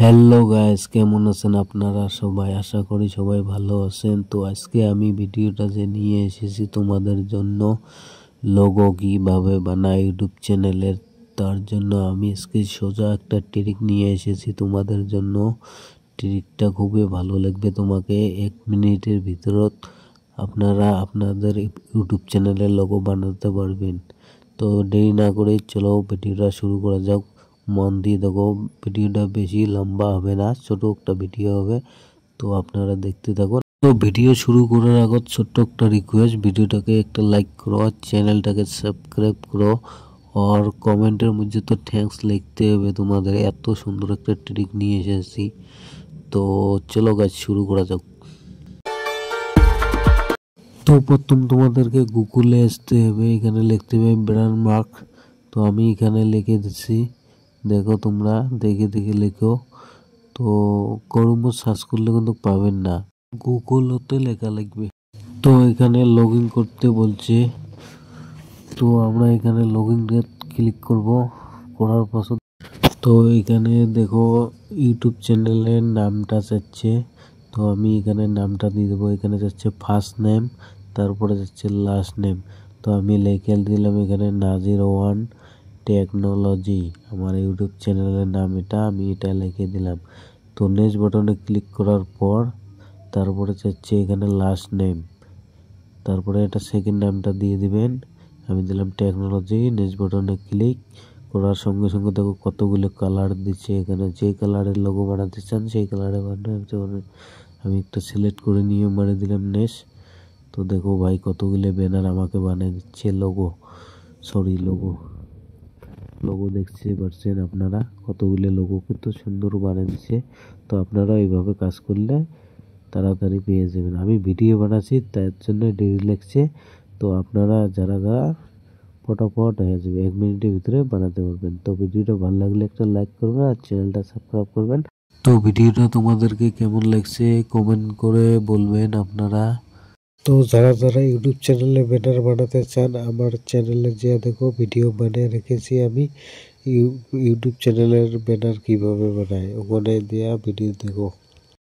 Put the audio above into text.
Hello guys, কেমন আছেন আপনারা সবাই? আশা করি সবাই ভালো আছেন। তো আজকে আমি ভিডিওটা যে নিয়ে এসেছি তোমাদের জন্য, লোগো কিভাবে বানায় ইউটিউব চ্যানেলের, তার জন্য আমি আজকে সোজা একটা ট্রিক নিয়ে এসেছি তোমাদের জন্য। ট্রিকটা খুবই ভালো লাগবে তোমাকে। 1 মিনিটের ভিতরত আপনারা আপনাদের ইউটিউব চ্যানেলের লোগো বানাতে পারবেন। তো দেরি না করে চলো ভিডিওটা শুরু করা যাক। মন দিয়ে দেখো, ভিডিওটা বেশি লম্বা হবে না, ছোট একটা ভিডিও হবে। তো আপনারা দেখতে থাকুন। তো ভিডিও শুরু করার আগে ছোট্ট একটা রিকোয়েস্ট, ভিডিওটাকে একটা লাইক করো, চ্যানেলটাকে সাবস্ক্রাইব করো, আর কমেন্টের মধ্যে তো থ্যাঙ্কস লিখতে হবে। তোমাদের এত সুন্দর একটা ট্রিক নিয়ে এসেছি। তো চলো গাইস শুরু করা যাক। তো প্রথম তোমাদেরকে গুগলে আসতে হবে, এখানে লিখতে হবে ব্র্যান্ড মার্ক। তো আমি এখানে লিখে দিচ্ছি, দেখো তোমরা দেখে দেখে লেখো। তো ক্রোমে সার্চ করলে কিন্তু পাবেন না, গুগলতে লেখা লাগবে। তো এখানে লগ ইন করতে বলছে, তো আমরা এখানে লগ ইন ক্লিক করব। করার পর তো এখানে দেখো ইউটিউব চ্যানেলের নামটা চাচ্ছে। তো আমি এখানে নামটা দিয়ে দেবো। এখানে যাচ্ছে ফার্স্ট নেম, তারপরে যাচ্ছে লাস্ট নেম। তো আমি লিখে দিলাম এখানে নাজির1 টেকনোলজি, আমার ইউটিউব চ্যানেলের নাম এটা, আমি এটা লিখে দিলাম। তো নেক্সট বাটনে ক্লিক করার পর তারপরে যাচ্ছে এখানে লাস্ট নেম, তারপরে এটা সেকেন্ড নামটা দিয়ে দিবেন। আমি দিলাম টেকনোলজি। নেক্সট বাটনে ক্লিক করার সঙ্গে সঙ্গে দেখো কতগুলো কালার দিচ্ছে। এখানে যে কালারের লোগো বানাতে চান সেই কালারে বানাতে পারবেন। আমি একটা সিলেক্ট করে নিয়ে মারে দিলাম নেক্সট। তো দেখো ভাই কতগুলো ব্যানার আমাকে বানিয়ে দিচ্ছে, লোগো দেখতে পাচ্ছেন আপনারা, কতগুলো লোগো কিন্তু সুন্দর বানিয়ে দিচ্ছে। তো আপনারা এইভাবে কাজ করলে তাড়াতাড়ি পেয়ে যাবেন। আমি ভিডিও বানাচ্ছি তার জন্য দেরি লাগছে। তো আপনারা যারা ফটাফট হয়ে যাবে, 1 মিনিটের ভিতরে বানাতে পারবেন। তো ভিডিওটা ভালো লাগলে একটা লাইক করবেন আর চ্যানেলটা সাবস্ক্রাইব করবেন। তো ভিডিওটা তোমাদেরকে কেমন লাগছে কমেন্ট করে বলবেন আপনারা। তো যারা যারা ইউটিউব চ্যানেলে ব্যানার বানাতে চান, আমার চ্যানেলে যে দেখো ভিডিও বানিয়ে রেখেছি আমি, ইউটিউব চ্যানেলের ব্যানার কিভাবে বানায়, ওখানে দেওয়া ভিডিও দেখো।